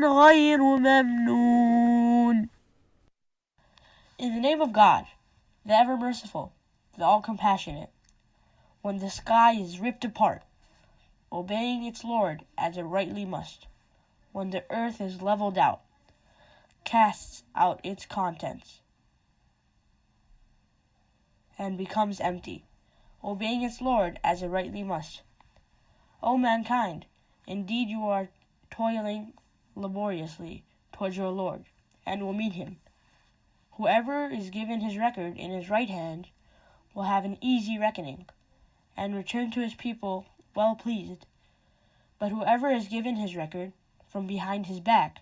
غير ممنون. In the name of God, the ever-merciful, the all-compassionate. When the sky is ripped apart, obeying its Lord as it rightly must. When the earth is leveled out, casts out its contents, and becomes empty, obeying its Lord as it rightly must. O mankind, indeed you are toiling laboriously towards your Lord, and will meet him. Whoever is given his record in his right hand will have an easy reckoning, and return to his people well pleased. But whoever is given his record from behind his back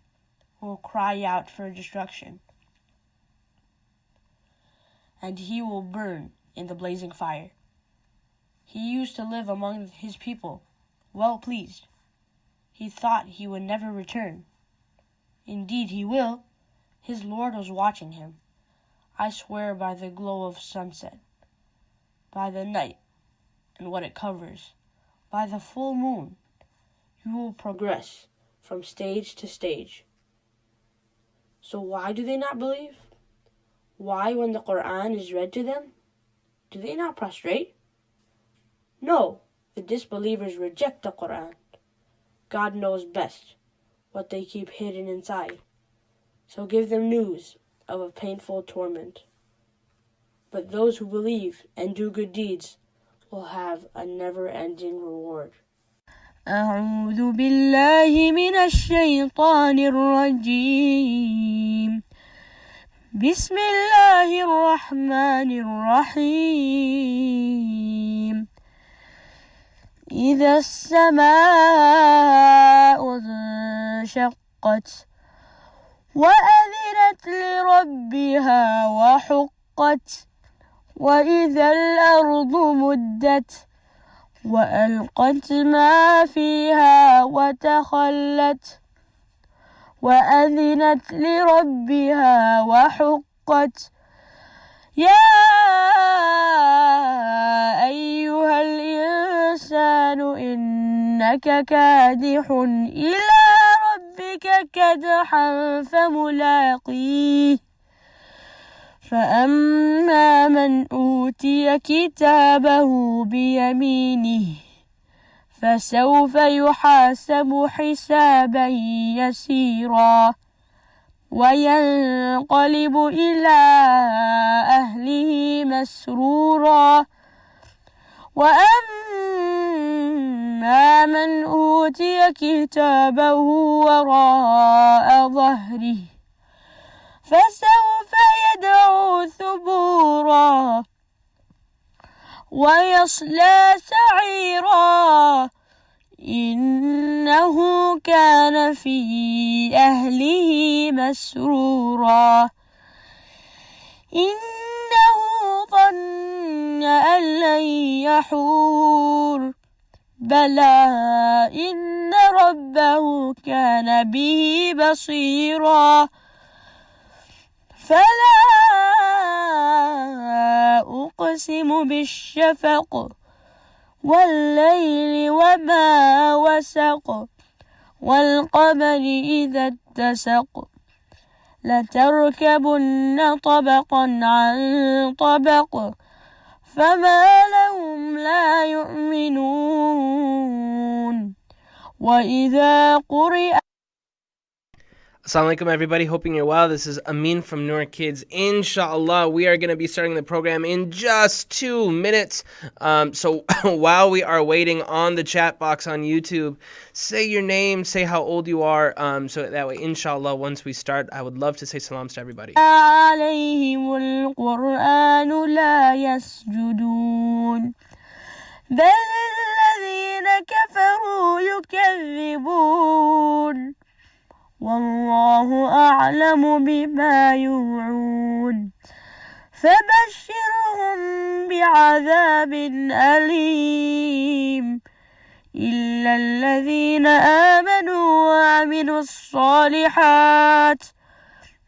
will cry out for destruction, and he will burn in the blazing fire. He used to live among his people, well pleased. He thought he would never return. Indeed he will. His Lord was watching him. I swear by the glow of sunset, by the night and what it covers, by the full moon, you will progress from stage to stage. So why do they not believe? Why, when the Quran is read to them, do they not prostrate? No, the disbelievers reject the Quran. God knows best what they keep hidden inside. So give them news of a painful torment. But those who believe and do good deeds will have a never-ending reward. أعوذ بالله من الشيطان الرجيم. بسم الله الرحمن الرحيم. إذا السماء انشقت وأذنت لربها وحقت وإذا الأرض مدت وألقت ما فيها وتخلت وأذنت لربها وحقت يا أيها الإنسان إنك كادح إلى ربك كدحا فملاقيه فأما من أوتي كتابه بيمينه فسوف يحاسب حسابا يسيرا وينقلب إلى أهله مسرورا وأما من أوتي كتابه وراء ظهره فسوف يدعو ثبورا ويصلى سعيرا إنه كان في أهله مسرورا إنه ظن أن لن يحور بلى إن ربه كان به بصيرا فلا أقسم بالشفق والليل وما وسق والقمر إذا اتسق لتركبن طبقا عن طبق فما لهم لا يؤمنون وإذا قرئ. Assalamu alaikum, everybody. Hoping you're well. This is Amin from Noor Kids. Inshallah, we are going to be starting the program in just 2 minutes. So while we are waiting on the chat box on YouTube, say your name, say how old you are, so that way, inshallah, once we start, I would love to say salams to everybody. عليهم القرآن لا يسجدون بل الذين كفروا يكذبون والله أعلم بما يوعون فبشرهم بعذاب أليم إلا الذين آمنوا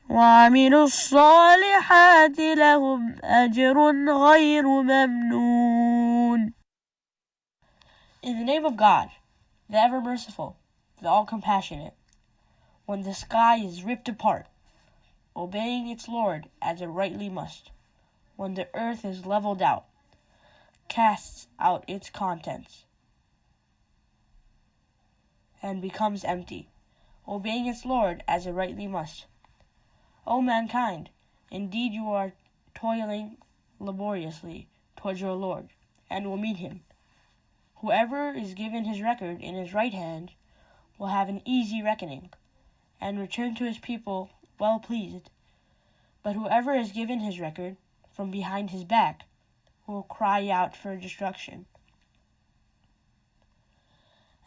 وعملوا الصالحات لهم أجر غير ممنون. In the name of God, the ever-merciful, the all-compassionate. when the sky is ripped apart, obeying its Lord as it rightly must, when the earth is leveled out, casts out its contents, and becomes empty, obeying its Lord as it rightly must. O mankind, indeed you are toiling laboriously towards your Lord, and will meet him. Whoever is given his record in his right hand will have an easy reckoning, and return to his people well pleased. But whoever is given his record from behind his back will cry out for destruction,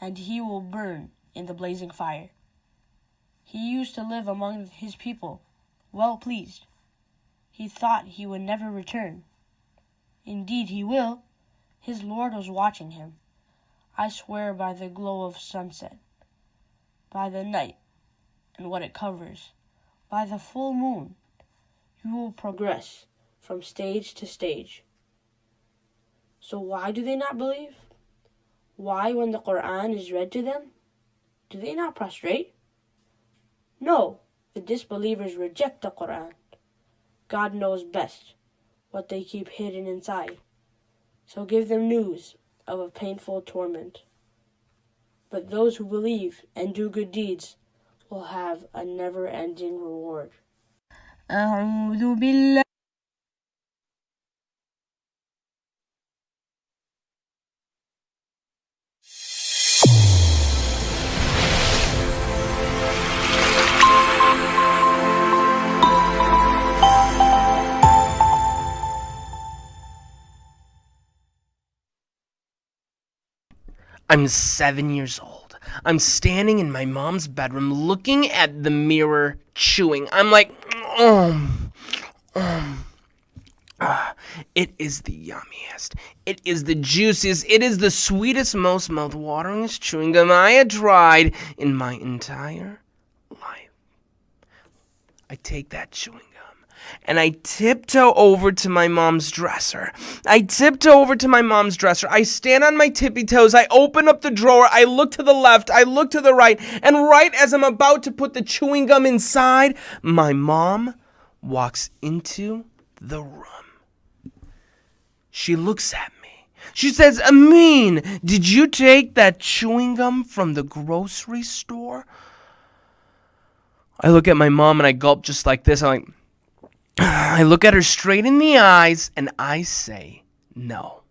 and he will burn in the blazing fire. He used to live among his people, well pleased. He thought he would never return. Indeed he will. His Lord was watching him. I swear by the glow of sunset, by the night and what it covers, by the full moon, you will progress from stage to stage. So why do they not believe? Why, when the Quran is read to them, do they not prostrate? No, the disbelievers reject the Quran. God knows best what they keep hidden inside. So give them news of a painful torment. But those who believe and do good deeds will have a never-ending reward. أعوذ بالله I'm 7 years old. I'm standing in my mom's bedroom looking at the mirror, chewing. I'm like, it is the yummiest. It is the juiciest. It is the sweetest, most mouth-wateringest chewing gum I had tried in my entire life. I take that chewing gum and I tiptoe over to my mom's dresser. I stand on my tippy toes. I open up the drawer. I look to the left. I look to the right. And right as I'm about to put the chewing gum inside, my mom walks into the room. She looks at me. She says, Amin, did you take that chewing gum from the grocery store? I look at my mom and I gulp just like this. I look at her straight in the eyes and I say no.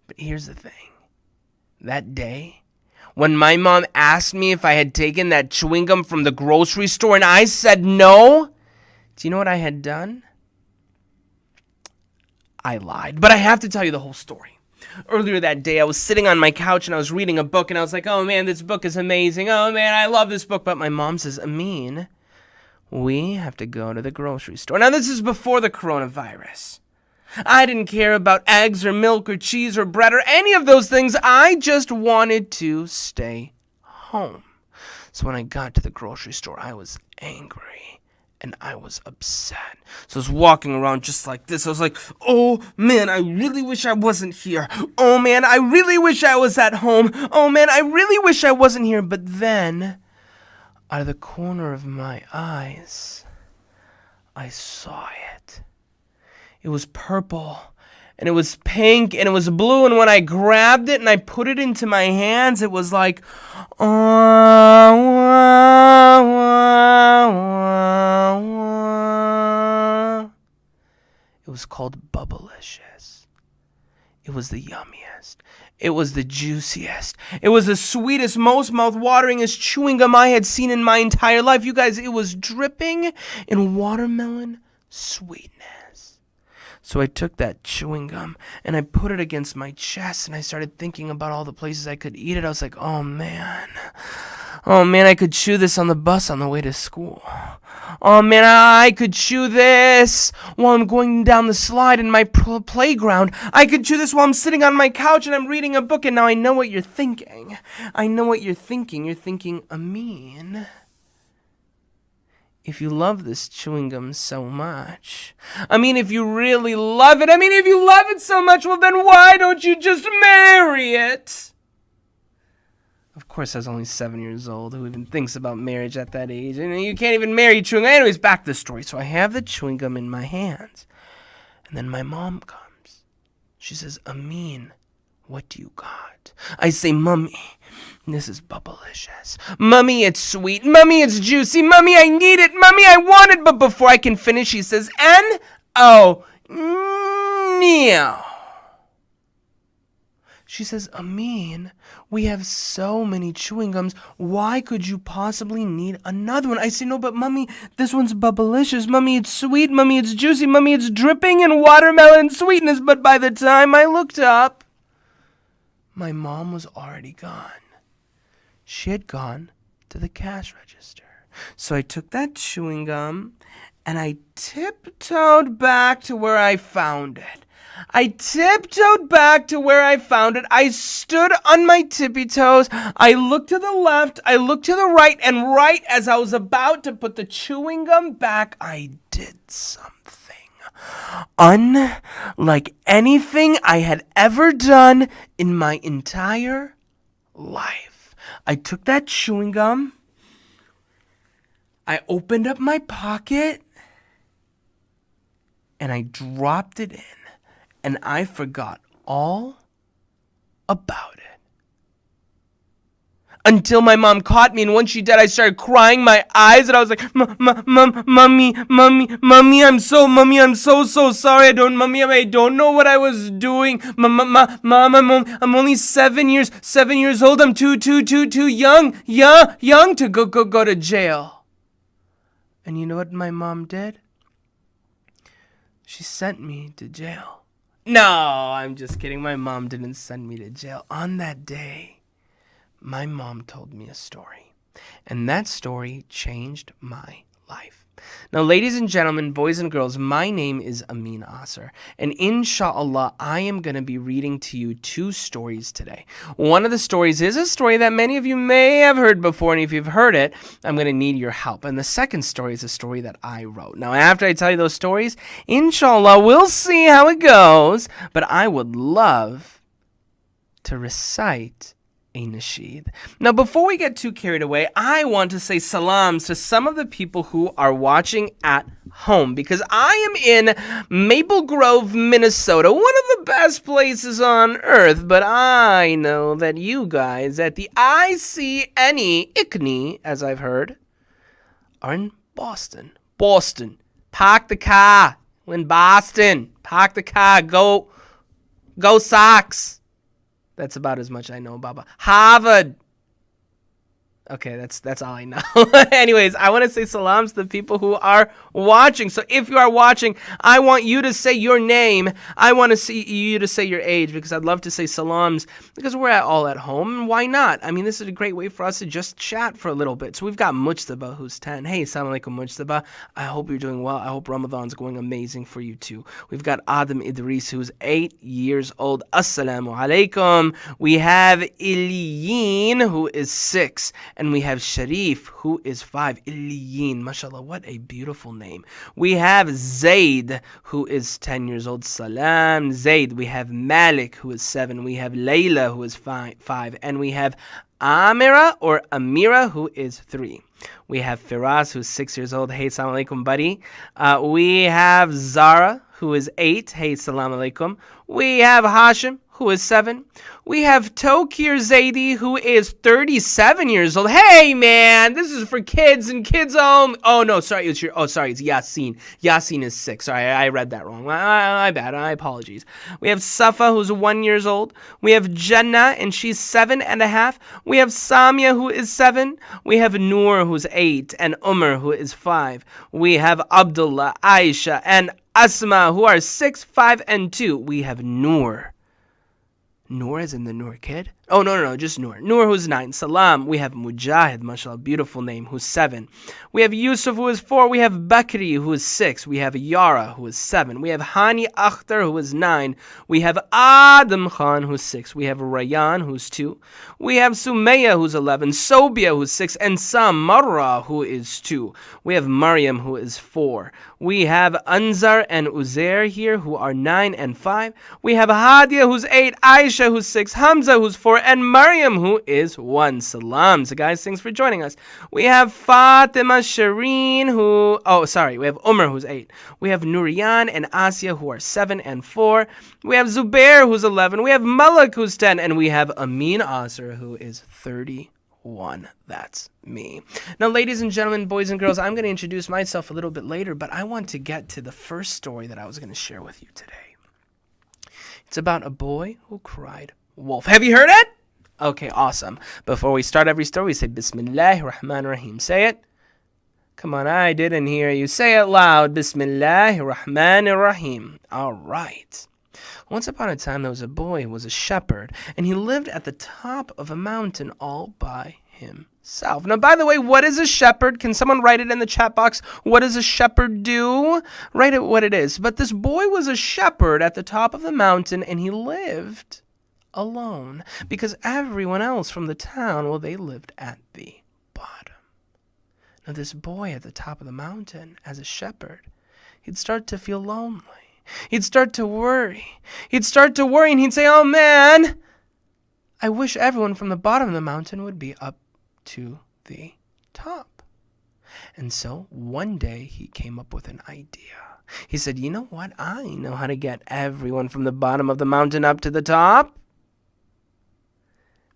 But here's the thing. That day, when my mom asked me if I had taken that chewing gum from the grocery store and I said no, do you know what I had done? I lied. But I have to tell you the whole story. Earlier that day, I was sitting on my couch and I was reading a book and I was like, oh man, this book is amazing. Oh man, I love this book. But my mom says, Amin, we have to go to the grocery store. Now, this is before the coronavirus. I didn't care about eggs or milk or cheese or bread or any of those things. I just wanted to stay home. So when I got to the grocery store, I was angry and I was upset. So I was walking around just like this. I was like, oh man, I really wish I wasn't here. Oh man, I really wish I was at home. Oh man, I really wish I wasn't here. But then, out of the corner of my eyes, I saw it. It was purple, and it was pink, and it was blue, and when I grabbed it and I put it into my hands, it was like, It was called Bubblicious. It was the yummiest. It was the juiciest. It was the sweetest, most mouth-wateringest chewing gum I had seen in my entire life. You guys, it was dripping in watermelon sweetness. So I took that chewing gum and I put it against my chest and I started thinking about all the places I could eat it. I was like, oh man, I could chew this on the bus on the way to school. Oh man, I could chew this while I'm going down the slide in my playground. I could chew this while I'm sitting on my couch and I'm reading a book. And now I know what you're thinking. I know what you're thinking. You're thinking, Amin, if you love this chewing gum so much, if you really love it, if you love it so much, well then why don't you just marry it? Of Of course, I was only 7 years old. Who even thinks about marriage at that age? And you can't even marry chewing gum. Anyways, back to the story. So I have the chewing gum in my hands. And then my mom comes. She says, Amin, what do you got? I say, Mummy, this is bubblicious. Mummy, it's sweet. Mummy, it's juicy. Mummy, I need it. Mummy, I want it. But before I can finish, she says, N-O, no. She says, Amin, we have so many chewing gums. Why could you possibly need another one? I say, no, but Mummy, this one's bubblicious. Mummy, it's sweet. Mummy, it's juicy. Mummy, it's dripping in watermelon sweetness. But by the time I looked up, my mom was already gone. She had gone to the cash register. So I took that chewing gum and I tiptoed back to where I found it. I stood on my tippy toes. I looked to the left. I looked to the right. And right as I was about to put the chewing gum back, I did something unlike anything I had ever done in my entire life. I took that chewing gum. I opened up my pocket. And I dropped it in. And I forgot all about it. Until my mom caught me, and when she did, I started crying my eyes, and I was like, Mommy, I'm so sorry. I don't know what I was doing. Mom, I'm only 7 years old. I'm too young to go to jail. And you know what my mom did? She sent me to jail. No, I'm just kidding. My mom didn't send me to jail. On that day, my mom told me a story. And that story changed my life. Now, ladies and gentlemen, boys and girls, my name is Amin Asr. And inshallah, I am going to be reading to you 2 stories today. One of the stories is a story that many of you may have heard before. And if you've heard it, I'm going to need your help. And the second story is a story that I wrote. Now, after I tell you those stories, inshallah, we'll see how it goes. But I would love to recite a nasheed. Now, before we get too carried away, I want to say salams to some of the people who are watching at home, because I am in Maple Grove, Minnesota, one of the best places on earth, but I know that you guys at the ICNE, as I've heard, are in Boston. Park the car. We're in Boston. Park the car. Go Sox. That's about as much I know about Harvard. Okay, that's all I know. Anyways, I want to say salams to the people who are watching. So if you are watching, I want you to say your name. I want to see you to say your age, because I'd love to say salams, because we're all at home. And why not? I mean, this is a great way for us to just chat for a little bit. So we've got Mujtaba, who's 10. Hey, assalamu alaikum, Mujtaba. I hope you're doing well. I hope Ramadan's going amazing for you too. We've got Adam Idris, who's 8 years old. Assalamu alaikum. We have Iliyin, who is 6. And we have Sharif, who is 5. Iliyin, mashallah, what a beautiful name. We have Zaid, who is 10 years old. Salam, Zaid. We have Malik, who is 7. We have Layla, who is 5. And we have Amira, who is 3. We have Firas, who's 6 years old. Hey, salam alaikum, buddy. We have Zara, who is 8. Hey, salam alaikum. We have Hashim, who is 7. We have Tokir Zaidi, who is 37 years old. Hey, man, this is for kids and kids home. Oh, no, sorry, it's Yasin. Yasin is 6. Sorry, I read that wrong. My bad. I apologize. We have Safa, who's 1 year old. We have Jannah, and she's 7.5. We have Samia, who is 7. We have Noor, who's 8, and Umar, who is 5. We have Abdullah, Aisha, and Asma, who are 6, 5, and 2. We have Noor. Noor as in the Noor kid? Oh, no, just Noor. Noor, who's 9. Salam. We have Mujahid, mashallah, beautiful name, who's 7. We have Yusuf, who is 4. We have Bakri, who is 6. We have Yara, who is 7. We have Hani Akhtar, who is 9. We have Adam Khan, who's 6. We have Rayan, who's 2. We have Sumaya, who's 11. Sobia, who's 6. And Samarra, who is 2. We have Maryam, who is 4. We have Anzar and Uzair here, who are 9 and 5. We have Hadia, who's 8. Aisha Aisha, who's 6, Hamza, who's 4, and Maryam, who is 1. Salam. So guys, thanks for joining us. We have Fatima, Shireen, we have Umar, who's 8. We have Nuriyan and Asya, who are 7 and 4. We have Zubair, who's 11. We have Malak, who's 10. And we have Amin Asr, who is 31. That's me. Now, ladies and gentlemen, boys and girls, I'm going to introduce myself a little bit later, but I want to get to the first story that I was going to share with you today. It's about a boy who cried wolf. Have you heard it? Okay, awesome. Before we start every story, we say Bismillahir Rahmanir Rahim. Say it. Come on, I didn't hear you. Say it loud. Bismillahir Rahmanir Rahim. All right. Once upon a time, there was a boy who was a shepherd, and he lived at the top of a mountain all by himself. Now, by the way, what is a shepherd? Can someone write it in the chat box? What does a shepherd do? Write it what it is. But this boy was a shepherd at the top of the mountain, and he lived alone because everyone else from the town, well, they lived at the bottom. Now, this boy at the top of the mountain, as a shepherd, he'd start to feel lonely. He'd start to worry. And he'd say, oh man, I wish everyone from the bottom of the mountain would be up to the top. And so one day he came up with an idea. He said, you know what? I know how to get everyone from the bottom of the mountain up to the top.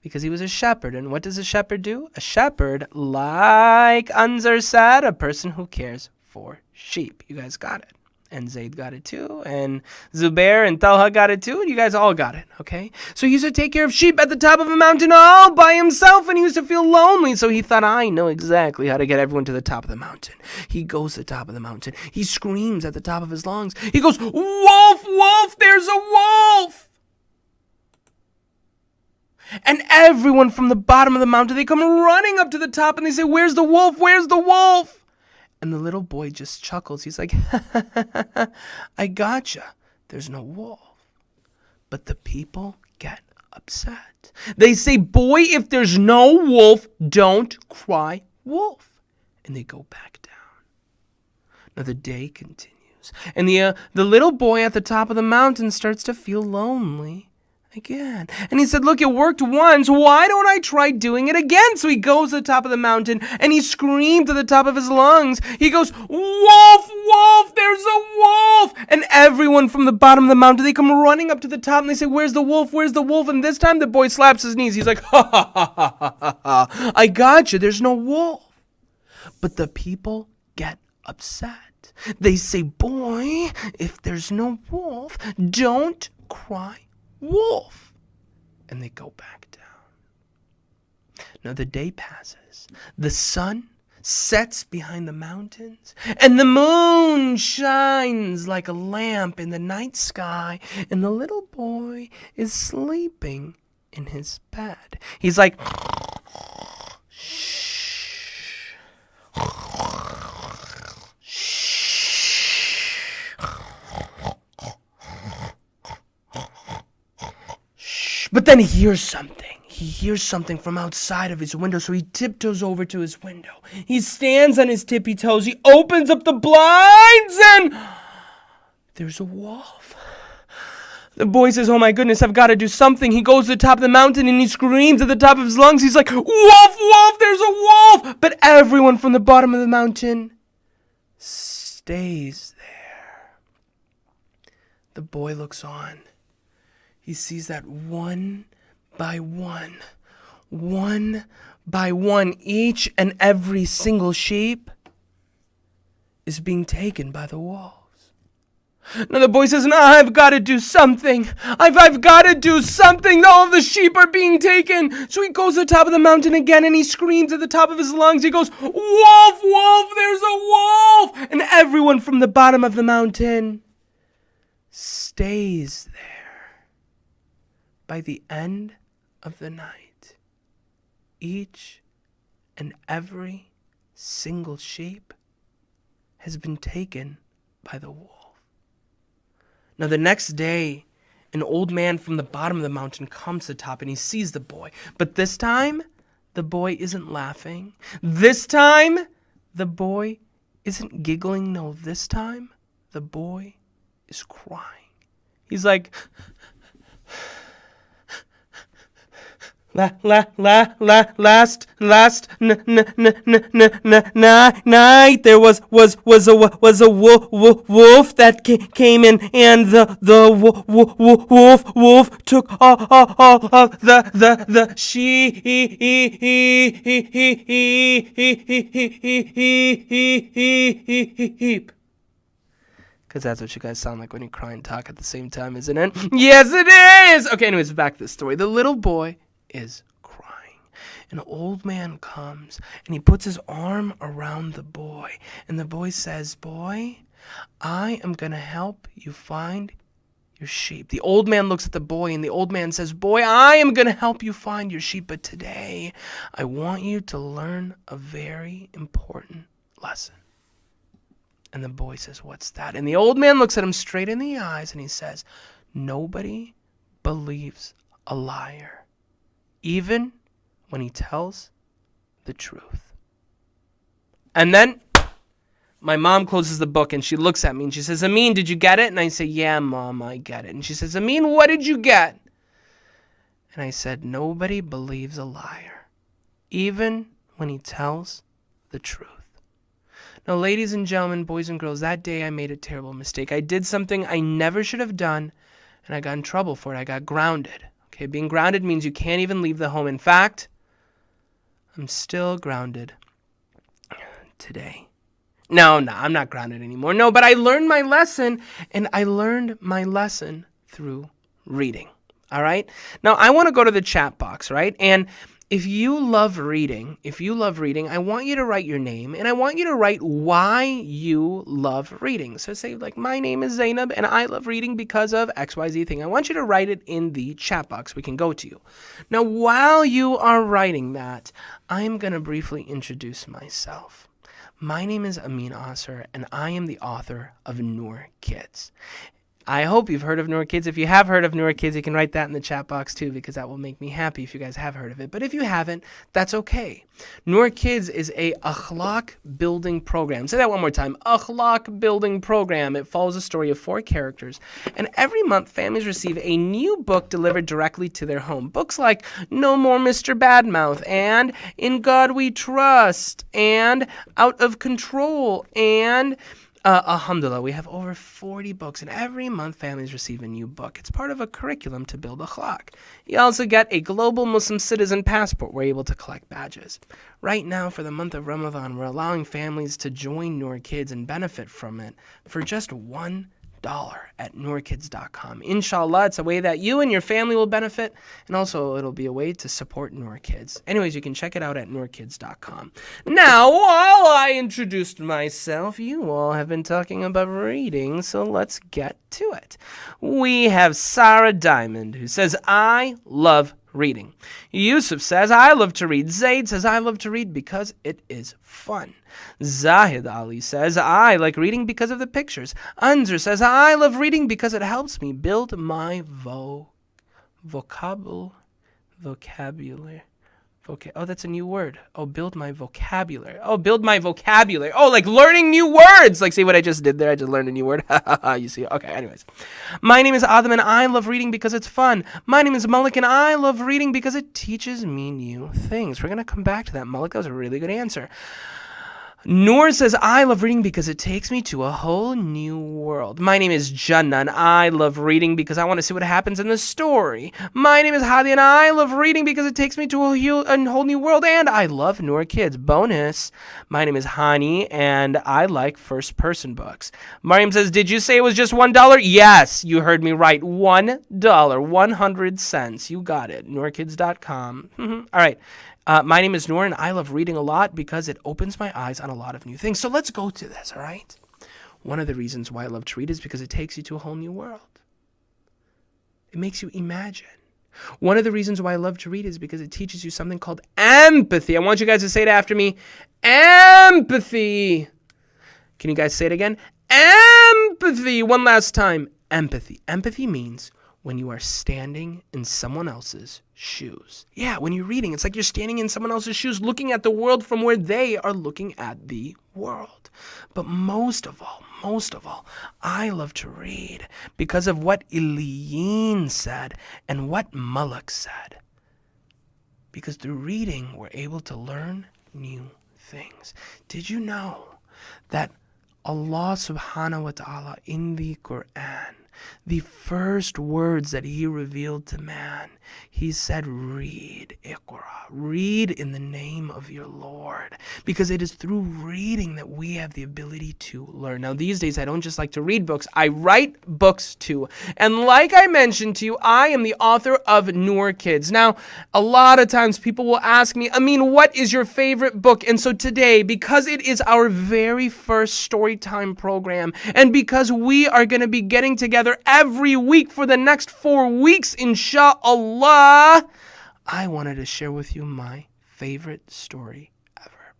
Because he was a shepherd. And what does a shepherd do? A shepherd, like Anzar said, a person who cares for sheep. You guys got it. And Zayd got it too, and Zubair and Talha got it too, and you guys all got it, okay? So he used to take care of sheep at the top of a mountain all by himself, and he used to feel lonely, so he thought, I know exactly how to get everyone to the top of the mountain. He goes to the top of the mountain. He screams at the top of his lungs. He goes, wolf, wolf, there's a wolf! And everyone from the bottom of the mountain, they come running up to the top, and they say, where's the wolf? Where's the wolf? And the little boy just chuckles. He's like, I gotcha. There's no wolf. But the people get upset. They say, boy, if there's no wolf, don't cry wolf. And they go back down. Now the day continues. And the little boy at the top of the mountain starts to feel lonely again. And he said, look, it worked once. Why don't I try doing it again? So he goes to the top of the mountain and he screamed to the top of his lungs. He goes, wolf, wolf, there's a wolf. And everyone from the bottom of the mountain, they come running up to the top and they say, where's the wolf? Where's the wolf? And this time the boy slaps his knees. He's like, ha, ha, ha, ha, ha, ha. I got you. There's no wolf. But the people get upset. They say, boy, if there's no wolf, don't cry wolf. And they go back down. Now the day passes. The sun sets behind the mountains, and the moon shines like a lamp in the night sky, and the little boy is sleeping in his bed. He's like, shh. But then he hears something. He hears something from outside of his window, so he tiptoes over to his window. He stands on his tippy toes. He opens up the blinds, and there's a wolf. The boy says, oh my goodness, I've got to do something. He goes to the top of the mountain, and he screams at the top of his lungs. He's like, wolf, wolf, there's a wolf. But everyone from the bottom of the mountain stays there. The boy looks on. He sees that one by one, each and every single sheep is being taken by the wolves. Now the boy says, no, I've got to do something. I've got to do something. All of the sheep are being taken. So he goes to the top of the mountain again and he screams at the top of his lungs. He goes, wolf, wolf, there's a wolf. And everyone from the bottom of the mountain stays there. By the end of the night, each and every single sheep has been taken by the wolf. Now the next day, an old man from the bottom of the mountain comes to the top and he sees the boy. But this time, the boy isn't laughing. This time, the boy isn't giggling. No, this time, the boy is crying. He's like, Last night there was a wolf that came in, and the wolf took all of the sheep. Because that's what you guys sound like when you cry and talk at the same time, isn't it? Yes, it is! Okay, anyways, back to the story. The little boy is crying. An old man comes, and he puts his arm around the boy. And the boy says, "Boy, I am going to help you find your sheep." The old man looks at the boy, and the old man says, "Boy, I am going to help you find your sheep, but today I want you to learn a very important lesson." And the boy says, "What's that?" And the old man looks at him straight in the eyes and he says, "Nobody believes a liar, even when he tells the truth." And then my mom closes the book and she looks at me and she says, "Amin, did you get it?" And I say, "Yeah, Mom, I get it." And she says, "Amin, what did you get?" And I said, "Nobody believes a liar, even when he tells the truth." Now, ladies and gentlemen, boys and girls, that day I made a terrible mistake. I did something I never should have done, and I got in trouble for it. I got grounded. Okay, being grounded means you can't even leave the home. In fact, I'm still grounded today. No, I'm not grounded anymore. No, but I learned my lesson, and I learned my lesson through reading. All right? Now, I want to go to the chat box, right? And if you love reading, I want you to write your name, and I want you to write why you love reading. So say, like, my name is Zainab, and I love reading because of XYZ thing. I want you to write it in the chat box. We can go to you. Now, while you are writing that, I'm going to briefly introduce myself. My name is Amin Asser, and I am the author of Noor Kids. I hope you've heard of Noor Kids. If you have heard of Noor Kids, you can write that in the chat box too, because that will make me happy if you guys have heard of it. But if you haven't, that's okay. Noor Kids is a akhlaq building program. Say that one more time. Akhlaq building program. It follows a story of 4 characters. And every month, families receive a new book delivered directly to their home. Books like No More Mr. Badmouth and In God We Trust and Out of Control and alhamdulillah, we have over 40 books, and every month families receive a new book. It's part of a curriculum to build akhlaq. You also get a global Muslim citizen passport. We're able to collect badges. Right now, for the month of Ramadan, we're allowing families to join Noor Kids and benefit from it for just $1 at noorkids.com. Inshallah, it's a way that you and your family will benefit, and also it'll be a way to support Noor Kids. Anyways, you can check it out at noorkids.com. Now, while I introduced myself, you all have been talking about reading, so let's get to it. We have Sarah Diamond, who says, "I love reading." Yusuf says, "I love to read." Zaid says, "I love to read because it is fun." Zahid Ali says, "I like reading because of the pictures." Anzur says, "I love reading because it helps me build my vocabulary. Oh, that's a new word. Oh, build my vocabulary. Oh, build my vocabulary. Oh, like learning new words. Like, see what I just did there? I just learned a new word. You see? Okay, anyways. My name is Adam, and I love reading because it's fun. My name is Malik, and I love reading because it teaches me new things. We're going to come back to that, Malik. That was a really good answer. Noor says, "I love reading because it takes me to a whole new world." My name is Jannah, and I love reading because I want to see what happens in the story. My name is Hadi, and I love reading because it takes me to a whole new world, and I love Noor Kids. Bonus. My name is Hani, and I like first-person books. Mariam says, "Did you say it was just $1? Yes, you heard me right. $1, 100 cents. You got it. Noorkids.com. All right. My name is Noor, and I love reading a lot because it opens my eyes on a lot of new things. So let's go to this, all right? One of the reasons why I love to read is because it takes you to a whole new world. It makes you imagine. One of the reasons why I love to read is because it teaches you something called empathy. I want you guys to say it after me. Empathy. Can you guys say it again? Empathy. One last time. Empathy. Empathy means when you are standing in someone else's shoes. Yeah, when you're reading, it's like you're standing in someone else's shoes, looking at the world from where they are looking at the world. But most of all, I love to read because of what Iliyin said and what Malak said. because through reading, we're able to learn new things. Did you know that Allah subhanahu wa ta'ala in the Quran, the first words that he revealed to man, he said, read, Iqra, read in the name of your Lord, because it is through reading that we have the ability to learn. Now, these days, I don't just like to read books, I write books too. And like I mentioned to you, I am the author of Noor Kids. Now, a lot of times people will ask me, Amin, what is your favorite book? And so today, because it is our very first story time program, and because we are going to be getting together every week for the next 4 weeks, inshallah, I wanted to share with you my favorite story ever.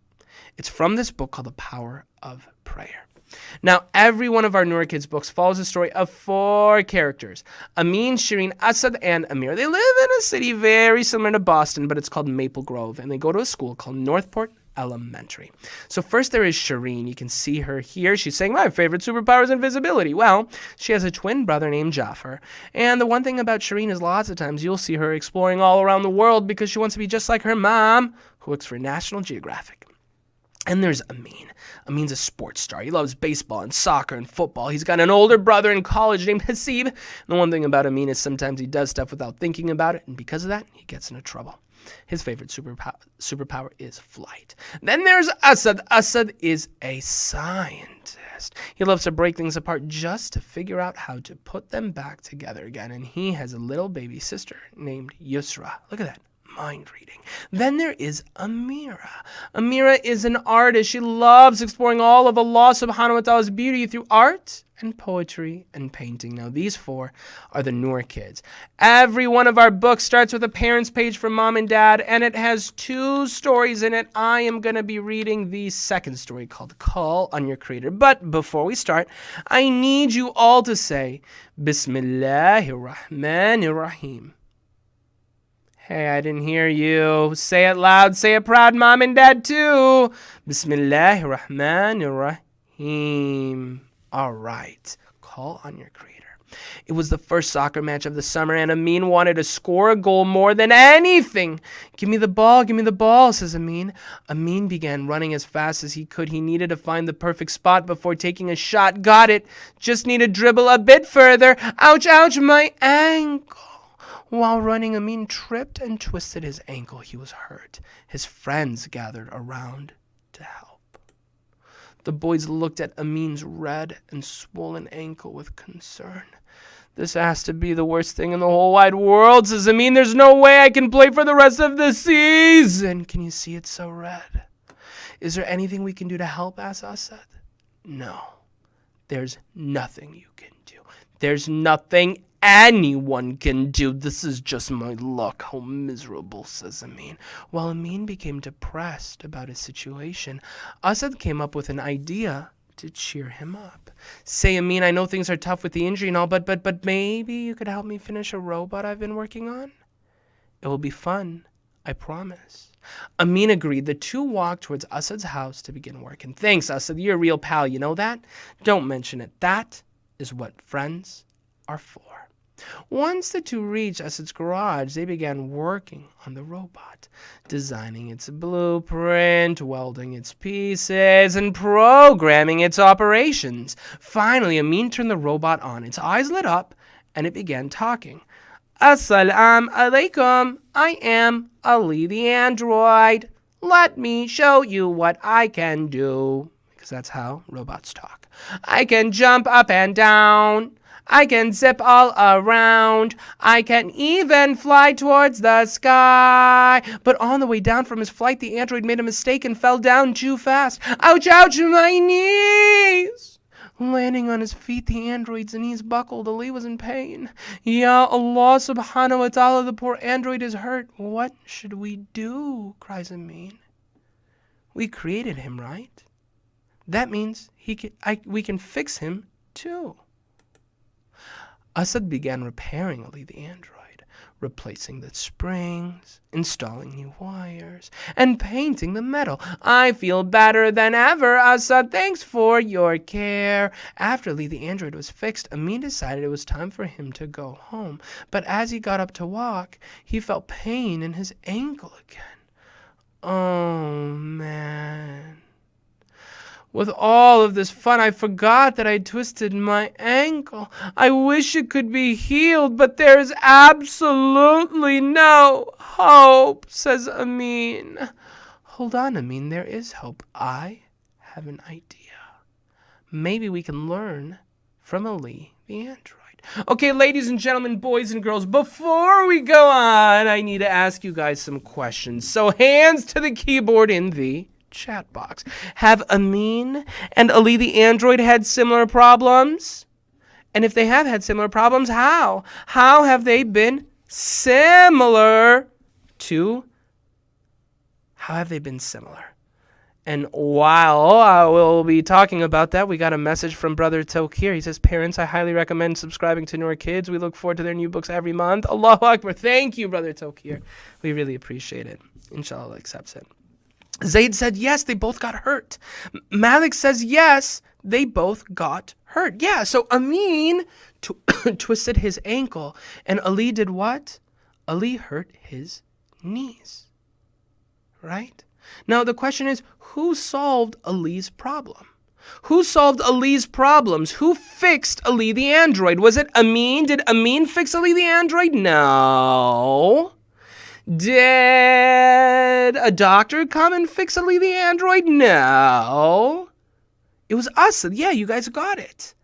It's from this book called The Power of Prayer. Now, every one of our Noor Kids books follows the story of 4 characters: Amin, Shireen, Asad, and Amir. They live in a city very similar to Boston, but it's called Maple Grove, and they go to a school called Northport Elementary. So first there is Shireen. You can see her here. She's saying, my favorite superpower is invisibility. Well, she has a twin brother named Jafar. And the one thing about Shireen is lots of times you'll see her exploring all around the world because she wants to be just like her mom, who works for National Geographic. And there's Amin. Amin's a sports star. He loves baseball and soccer and football. He's got an older brother in college named Hasib. And the one thing about Amin is sometimes he does stuff without thinking about it, and because of that, he gets into trouble. His favorite superpower is flight. Then there's Asad. Asad is a scientist. He loves to break things apart just to figure out how to put them back together again. And he has a little baby sister named Yusra. Look at that. Mind reading. Then there is Amira. Amira is an artist. She loves exploring all of Allah subhanahu wa ta'ala's beauty through art and poetry and painting. Now, these 4 are the Noor Kids. Every one of our books starts with a parents page for mom and dad, and it has 2 stories in it. I am going to be reading the second story called Call on Your Creator. But before we start, I need you all to say, Bismillahir Rahmanir Rahim. Hey, I didn't hear you. Say it loud, say it proud, mom and dad too. Bismillahir Rahmanir Rahim. All right, call on your creator. It was the first soccer match of the summer, and Amin wanted to score a goal more than anything. Give me the ball, says Amin. Amin began running as fast as he could. He needed to find the perfect spot before taking a shot. Got it. Just need to dribble a bit further. Ouch, ouch, my ankle. While running, Amin tripped and twisted his ankle. He was hurt. His friends gathered around to help. The boys looked at Amin's red and swollen ankle with concern. This has to be the worst thing in the whole wide world, says Amin. There's no way I can play for the rest of the season. Can you see it's so red? Is there anything we can do to help, asked Asad. No. There's nothing you can do. There's nothing anyone can do. This is just my luck. How miserable, says Amin. While Amin became depressed about his situation, Asad came up with an idea to cheer him up. Say, Amin, I know things are tough with the injury and all, but maybe you could help me finish a robot I've been working on? It will be fun, I promise. Amin agreed. The 2 walked towards Asad's house to begin work. And thanks, Asad, you're a real pal, you know that? Don't mention it. That is what friends are for. Once the 2 reached Asad's garage, they began working on the robot, designing its blueprint, welding its pieces, and programming its operations. Finally, Amin turned the robot on. Its eyes lit up, and it began talking. Assalamu alaikum. I am Ali the android. Let me show you what I can do. Because that's how robots talk. I can jump up and down. I can zip all around. I can even fly towards the sky. But on the way down from his flight, the android made a mistake and fell down too fast. Ouch, ouch, my knees! Landing on his feet, the android's knees buckled. Ali was in pain. Ya Allah subhanahu wa ta'ala, the poor android is hurt. What should we do? Cries Amin. We created him, right? That means we can fix him too. Asad began repairing Ali the android. replacing the springs, installing new wires, and painting the metal. I feel better than ever, Asad. Thanks for your care. After Ali the android was fixed, Amin decided it was time for him to go home. But as he got up to walk, he felt pain in his ankle again. Oh, man. With all of this fun, I forgot that I twisted my ankle. I wish it could be healed, but there is absolutely no hope, says Amin. Hold on, Amin, there is hope. I have an idea. Maybe we can learn from Ali the android. Okay, ladies and gentlemen, boys and girls, before we go on, I need to ask you guys some questions. So hands to the keyboard in the chat box. Have Amin and Ali the android had similar problems? And if they have had similar problems, how? How have they been similar to? How have they been similar? And while I will be talking about that, we got a message from Brother Tokir. He says, parents, I highly recommend subscribing to Noor Kids. We look forward to their new books every month. Allahu Akbar. Thank you, Brother Tokir. We really appreciate it. Inshallah accepts it. Zayd said, yes, they both got hurt. Malik says, yes, they both got hurt. Yeah, so Amin twisted his ankle, and Ali did what? Ali hurt his knees, right? Now, the question is, who solved Ali's problem? Who solved Ali's problems? Who fixed Ali the android? Was it Amin? Did Amin fix Ali the android? No. Did a doctor come and fix Ali the android? No. It was Asad. Yeah, you guys got it.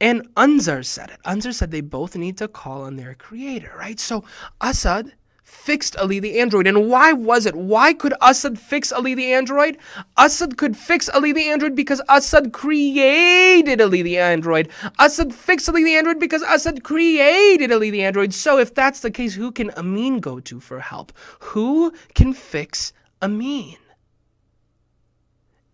And Anzar said it. Anzar said they both need to call on their creator, right? So Asad fixed Ali the android. And why was it? Why could Asad fix Ali the android? Asad could fix Ali the android because Asad created Ali the android. Asad fixed Ali the android because Asad created Ali the android. So if that's the case, who can Amin go to for help? Who can fix Amin?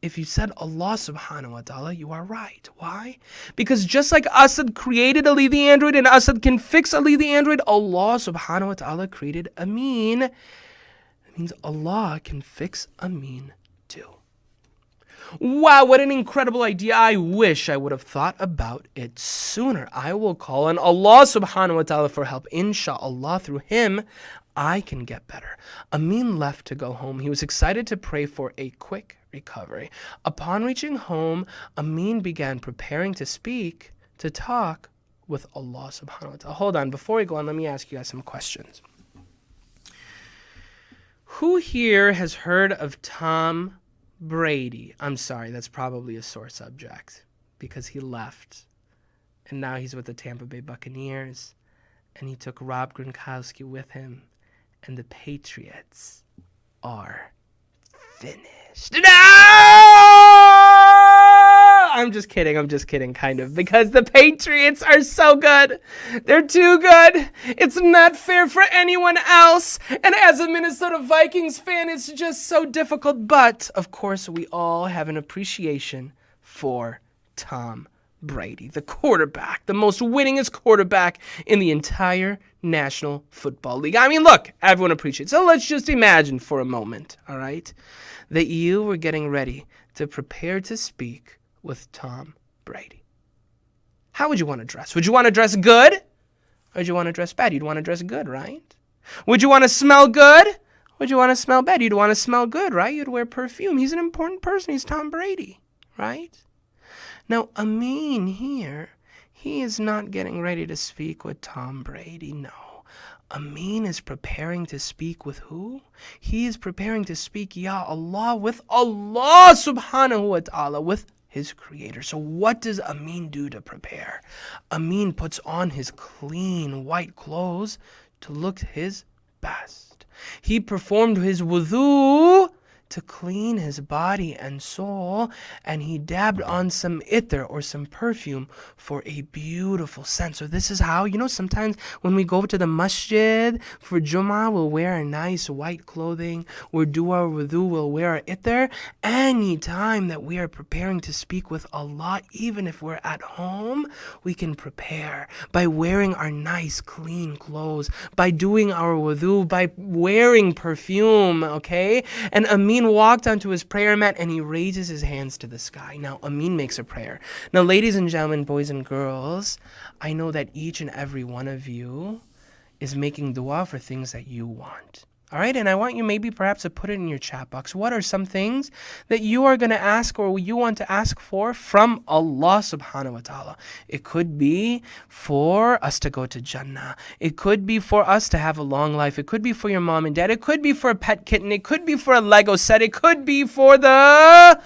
If you said Allah subhanahu wa ta'ala, you are right. Why? Because just like Asad created Ali the android and Asad can fix Ali the android, Allah subhanahu wa ta'ala created Amin. It means Allah can fix Amin too. Wow, what an incredible idea. I wish I would have thought about it sooner. I will call on Allah subhanahu wa ta'ala for help. Insha'Allah, through him, I can get better. Amin left to go home. He was excited to pray for a quick recovery. Upon reaching home, Amin began preparing to talk with Allah subhanahu wa ta'ala. Hold on, before we go on, let me ask you guys some questions. Who here has heard of Tom Brady? I'm sorry, that's probably a sore subject because he left and now he's with the Tampa Bay Buccaneers and he took Rob Gronkowski with him and the Patriots are finished. No! I'm just kidding, kind of, because the Patriots are so good. They're too good. It's not fair for anyone else. And as a Minnesota Vikings fan, it's just so difficult. But, of course, we all have an appreciation for Tom Brady, the quarterback, the most winningest quarterback in the entire National Football League. I mean, look, everyone appreciates it. So let's just imagine for a moment, all right, that you were getting ready to prepare to speak with Tom Brady. How would you want to dress? Would you want to dress good? Or would you want to dress bad? You'd want to dress good, right? Would you want to smell good? Would you want to smell bad? You'd want to smell good, right? You'd wear perfume. He's an important person. He's Tom Brady, right? Now, Amin here, he is not getting ready to speak with Tom Brady, no. Amin is preparing to speak with who? He is preparing to speak, Ya Allah, with Allah subhanahu wa ta'ala, with his creator. So what does Amin do to prepare? Amin puts on his clean white clothes to look his best. He performed his wudu to clean his body and soul, and he dabbed on some itr or some perfume for a beautiful scent. So this is how, sometimes when we go to the masjid for Jummah, we'll wear our nice white clothing, we'll do our wudu, we'll wear our itr. Any time that we are preparing to speak with Allah, even if we're at home, we can prepare by wearing our nice clean clothes, by doing our wudu, by wearing perfume, okay? And Amin walked onto his prayer mat and he raises his hands to the sky. Now, Amin makes a prayer. Now, ladies and gentlemen, boys and girls, I know that each and every one of you is making dua for things that you want. All right, and I want you maybe perhaps to put it in your chat box. What are some things that you are going to ask or you want to ask for from Allah subhanahu wa ta'ala? It could be for us to go to Jannah. It could be for us to have a long life. It could be for your mom and dad. It could be for a pet kitten. It could be for a Lego set. It could be for the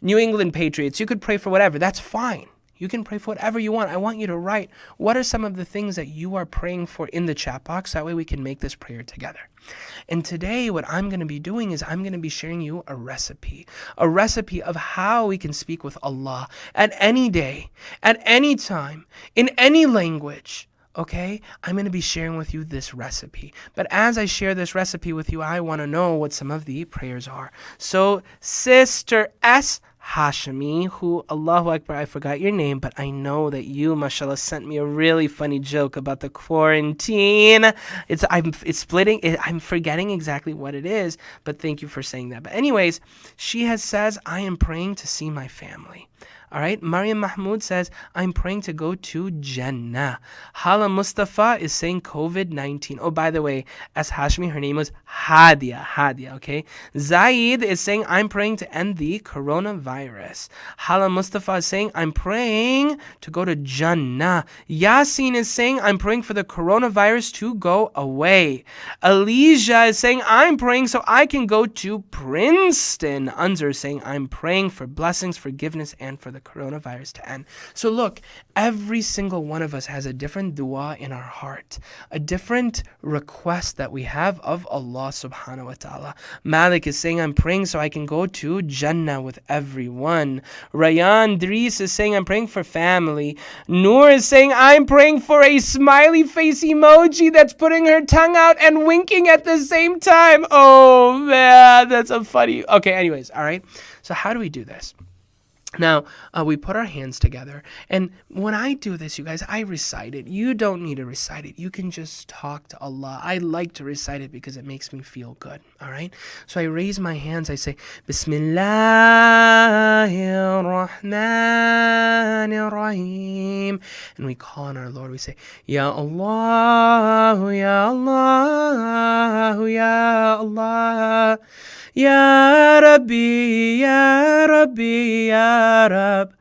New England Patriots. You could pray for whatever. That's fine. You can pray for whatever you want. I want you to write what are some of the things that you are praying for in the chat box. That way we can make this prayer together. And today what I'm going to be doing is I'm going to be sharing you a recipe of how we can speak with Allah at any day, at any time, in any language. Okay, I'm going to be sharing with you this recipe. But as I share this recipe with you, I want to know what some of the prayers are. So Sister S. Hashimi, who, Allahu Akbar, I forgot your name, but I know that you, mashallah, sent me a really funny joke about the quarantine. I'm forgetting exactly what it is, but thank you for saying that. But anyways, she says, I am praying to see my family. All right, Mariam Mahmoud says, I'm praying to go to Jannah. Hala Mustafa is saying COVID-19. Oh, by the way, as Hashmi, her name was Hadia, okay? Zaid is saying, I'm praying to end the coronavirus. Hala Mustafa is saying, I'm praying to go to Jannah. Yasin is saying, I'm praying for the coronavirus to go away. Alicia is saying, I'm praying so I can go to Princeton. Unzer is saying, I'm praying for blessings, forgiveness, and for the coronavirus to end. So look, every single one of us has a different dua in our heart, a different request that we have of Allah subhanahu wa ta'ala. Malik is saying, I'm praying so I can go to Jannah with everyone. Rayan Dries is saying, I'm praying for family. Noor is saying, I'm praying for a smiley face emoji that's putting her tongue out and winking at the same time. Oh man, that's a funny. Okay, anyways, all right. So how do we do this? Now, we put our hands together, and when I do this, you guys, I recite it. You don't need to recite it. You can just talk to Allah. I like to recite it because it makes me feel good, all right? So I raise my hands. I say, Bismillahir Rahmanir Rahim. And we call on our Lord. We say, Ya Allah, Ya Allah, Ya Allah. Ya Rabbi, Ya Rabbi, Ya Rab.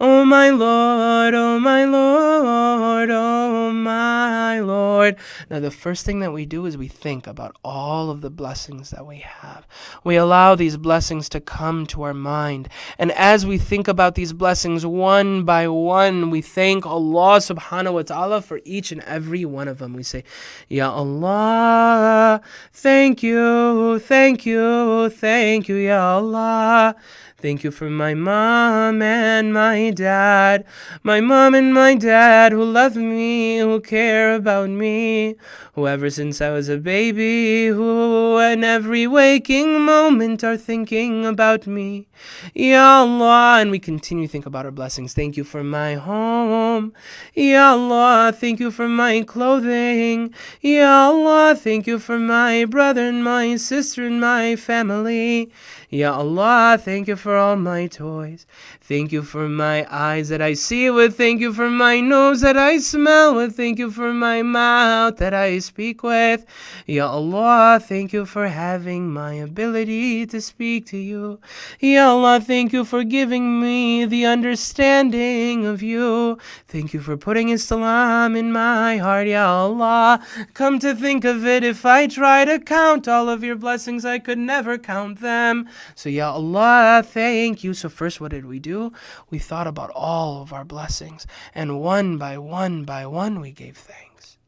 Oh my Lord, oh my Lord, oh my Lord. Now the first thing that we do is we think about all of the blessings that we have. We allow these blessings to come to our mind. And as we think about these blessings one by one, we thank Allah subhanahu wa ta'ala for each and every one of them. We say, Ya Allah, thank you, thank you, thank you, Ya Allah. Thank you for my mom and my dad. My mom and my dad who love me, who care about me. Who ever since I was a baby, who in every waking moment are thinking about me. Ya Allah. And we continue to think about our blessings. Thank you for my home. Ya Allah. Thank you for my clothing. Ya Allah. Thank you for my brother and my sister and my family. Ya Allah, thank you for all my toys. Thank you for my eyes that I see with. Thank you for my nose that I smell with. Thank you for my mouth that I speak with. Ya Allah, thank you for having my ability to speak to you. Ya Allah, thank you for giving me the understanding of you. Thank you for putting Islam in my heart. Ya Allah, come to think of it, if I try to count all of your blessings, I could never count them. So Ya Allah, thank you. So first, what did we do? We thought about all of our blessings, and one by one, we gave thanks.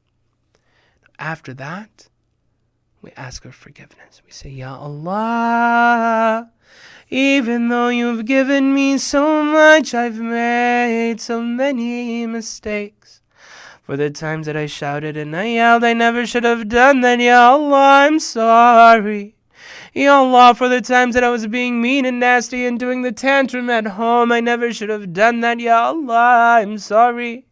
After that, we ask for forgiveness. We say, Ya Allah, even though you've given me so much, I've made so many mistakes. For the times that I shouted and I yelled, I never should have done that. Ya Allah, I'm sorry. Ya Allah, for the times that I was being mean and nasty and doing the tantrum at home, I never should have done that. Ya Allah, I'm sorry.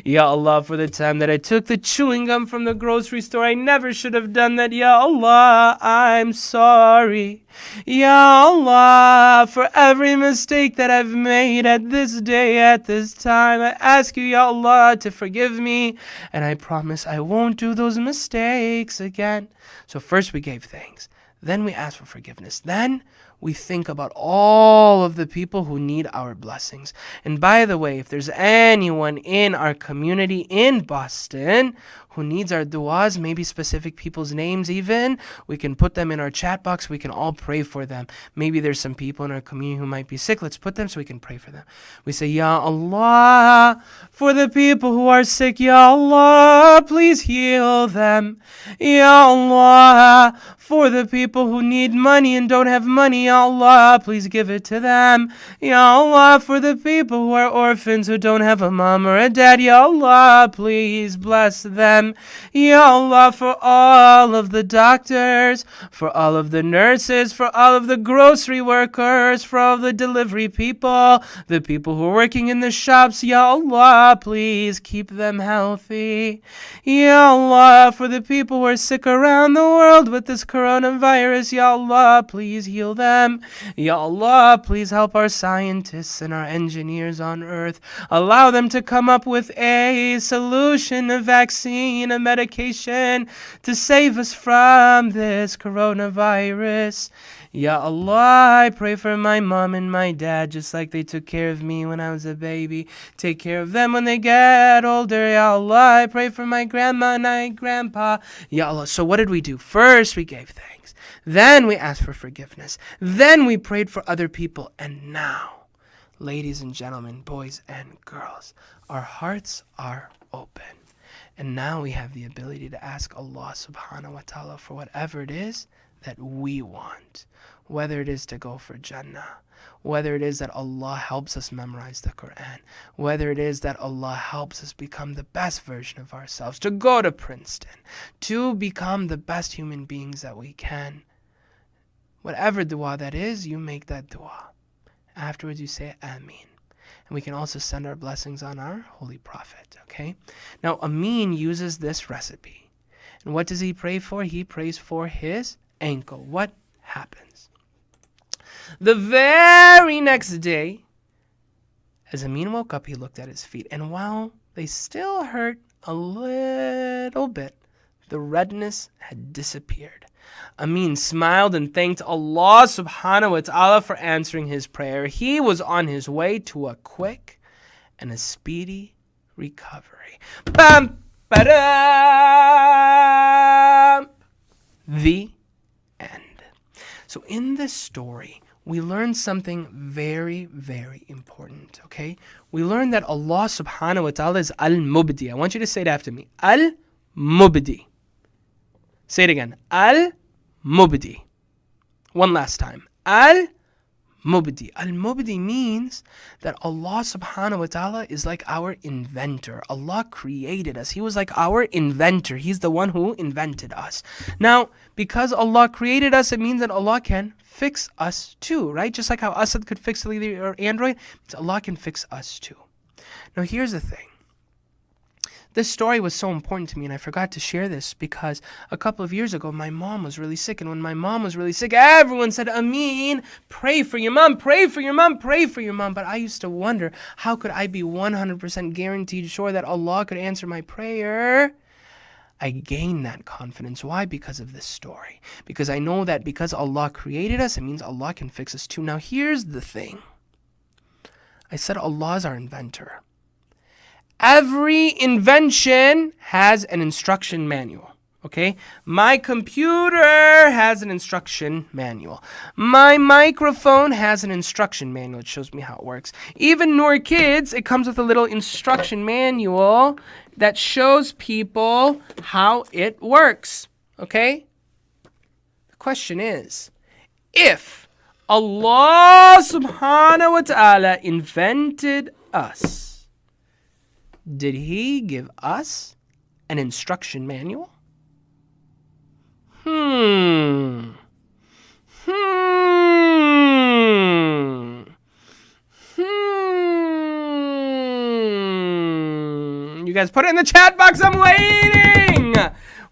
Ya Allah, for the time that I took the chewing gum from the grocery store, I never should have done that. Ya Allah, I'm sorry. Ya Allah, for every mistake that I've made at this day, at this time, I ask you, Ya Allah, to forgive me, and I promise I won't do those mistakes again. So first we gave thanks, then we asked for forgiveness, then we think about all of the people who need our blessings. And by the way, if there's anyone in our community in Boston who needs our du'as, maybe specific people's names even, we can put them in our chat box. We can all pray for them. Maybe there's some people in our community who might be sick. Let's put them so we can pray for them. We say, Ya Allah, for the people who are sick, Ya Allah, please heal them. Ya Allah, for the people who need money and don't have money, Ya Allah, please give it to them. Ya Allah, for the people who are orphans who don't have a mom or a dad, Ya Allah, please bless them. Ya Allah, for all of the doctors, for all of the nurses, for all of the grocery workers, for all the delivery people, the people who are working in the shops, Ya Allah, please keep them healthy. Ya Allah, for the people who are sick around the world with this coronavirus, Ya Allah, please heal them. Ya Allah, please help our scientists and our engineers on earth. Allow them to come up with a solution, a vaccine, a medication to save us from this coronavirus. Ya Allah, I pray for my mom and my dad, just like they took care of me when I was a baby. Take care of them when they get older. Ya Allah, I pray for my grandma and my grandpa. Ya Allah. So what did we do? First, we gave thanks. Then we asked for forgiveness. Then we prayed for other people. And now, ladies and gentlemen, boys and girls, our hearts are open. And now we have the ability to ask Allah subhanahu wa ta'ala for whatever it is that we want. Whether it is to go for Jannah, whether it is that Allah helps us memorize the Quran, whether it is that Allah helps us become the best version of ourselves, to go to Princeton, to become the best human beings that we can. Whatever dua that is, you make that dua. Afterwards you say Ameen. And we can also send our blessings on our Holy Prophet, okay? Now, Amin uses this recipe. And what does he pray for? He prays for his ankle. What happens? The very next day, as Amin woke up, he looked at his feet. And while they still hurt a little bit, the redness had disappeared. Amin smiled and thanked Allah subhanahu wa ta'ala for answering his prayer. He was on his way to a quick and a speedy recovery. Bam, ba-dam. The end. So in this story, we learn something very, very important, okay? We learn that Allah subhanahu wa ta'ala is Al-Mubdi. I want you to say it after me. Al-Mubdi. Say it again. Al-Mubdi. One last time. Al-Mubdi. Al-Mubdi means that Allah subhanahu wa ta'ala is like our inventor. Allah created us. He was like our inventor. He's the one who invented us. Now, because Allah created us, it means that Allah can fix us too, right? Just like how Asad could fix Lily or Android, Allah can fix us too. Now, here's the thing. This story was so important to me, and I forgot to share this because a couple of years ago, my mom was really sick. And when my mom was really sick, everyone said, Ameen, pray for your mom, pray for your mom, pray for your mom. But I used to wonder, how could I be 100% guaranteed sure that Allah could answer my prayer? I gained that confidence. Why? Because of this story. Because I know that because Allah created us, it means Allah can fix us too. Now, here's the thing. I said Allah is our inventor. Every invention has an instruction manual, okay? My computer has an instruction manual. My microphone has an instruction manual. It shows me how it works. Even Noor Kids, it comes with a little instruction manual that shows people how it works, okay? question is, if Allah subhanahu wa ta'ala invented us, did he give us an instruction manual? You guys put it in the chat box. I'm waiting.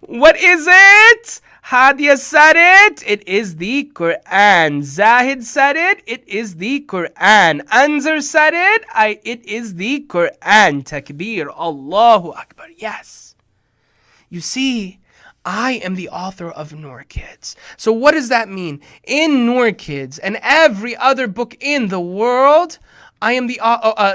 What is it? Hadia said it. It is the Quran. Zahid said it. It is the Quran. Anzar said it. It is the Quran. Takbir. Allahu Akbar. Yes. You see, I am the author of Noor Kids. So what does that mean? In Noor Kids and every other book in the world, I am the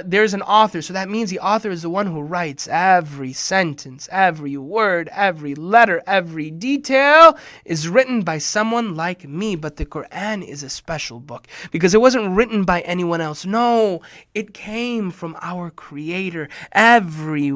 there's an author, so that means the author is the one who writes every sentence, every word, every letter, every detail is written by someone like me. But the Quran is a special book because it wasn't written by anyone else. No, it came from our Creator. Every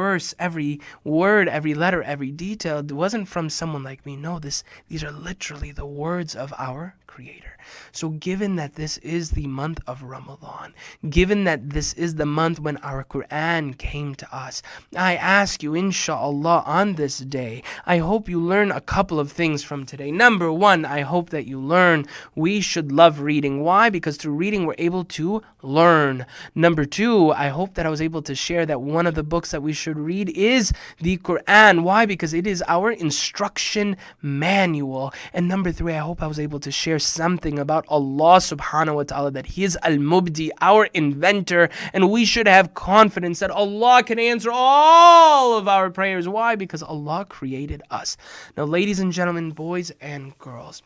verse, every word, every letter, every detail wasn't from someone like me. No, these are literally the words of our Creator. So given that this is the month of Ramadan, given that this is the month when our Quran came to us, I ask you, inshallah, on this day, I hope you learn a couple of things from today. Number one, I hope that you learn we should love reading. Why? Because through reading, we're able to learn. Number two, I hope that I was able to share that one of the books that we should read is the Quran. Why? Because it is our instruction manual. And number three, I hope I was able to share something about Allah subhanahu wa ta'ala, that He is Al-Mubdi, our inventor, and we should have confidence that Allah can answer all of our prayers. Why? Because Allah created us. Now, ladies and gentlemen, boys and girls,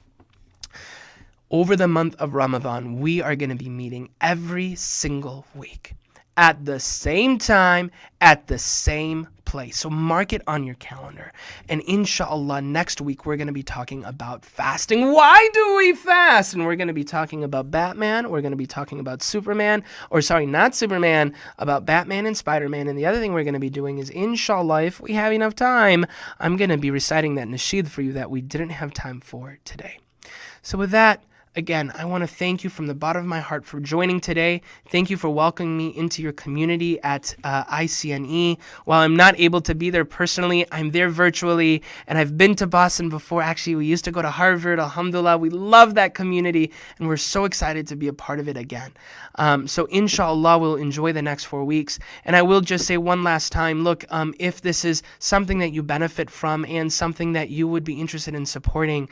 over the month of Ramadan, we are going to be meeting every single week at the same time, at the same place. So mark it on your calendar. And inshallah, next week, we're going to be talking about fasting. Why do we fast? And we're going to be talking about Batman. We're going to be talking about Superman. Or sorry, not Superman, about Batman and Spider-Man. And the other thing we're going to be doing is, inshallah, if we have enough time, I'm going to be reciting that nasheed for you that we didn't have time for today. So with that, again, I want to thank you from the bottom of my heart for joining today. Thank you for welcoming me into your community at ICNE. While I'm not able to be there personally, I'm there virtually, and I've been to Boston before. Actually, we used to go to Harvard. Alhamdulillah, we love that community, and we're so excited to be a part of it again. So inshallah, we'll enjoy the next 4 weeks. And I will just say one last time, look, if this is something that you benefit from and something that you would be interested in supporting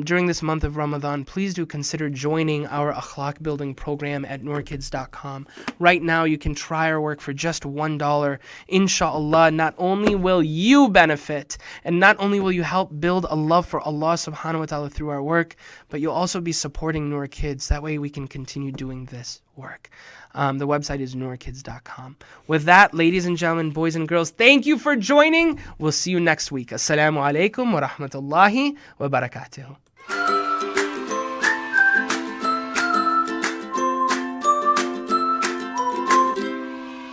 during this month of Ramadan, please do consider joining our akhlaq building program at noorkids.com. Right now, you can try our work for just $1. Inshallah, not only will you benefit, and not only will you help build a love for Allah subhanahu wa ta'ala through our work, but you'll also be supporting Noor Kids. That way we can continue doing this work. The website is noorkids.com. With that, ladies and gentlemen, boys and girls, thank you for joining. We'll see you next week. Assalamu alaikum wa rahmatullahi wa barakatuh.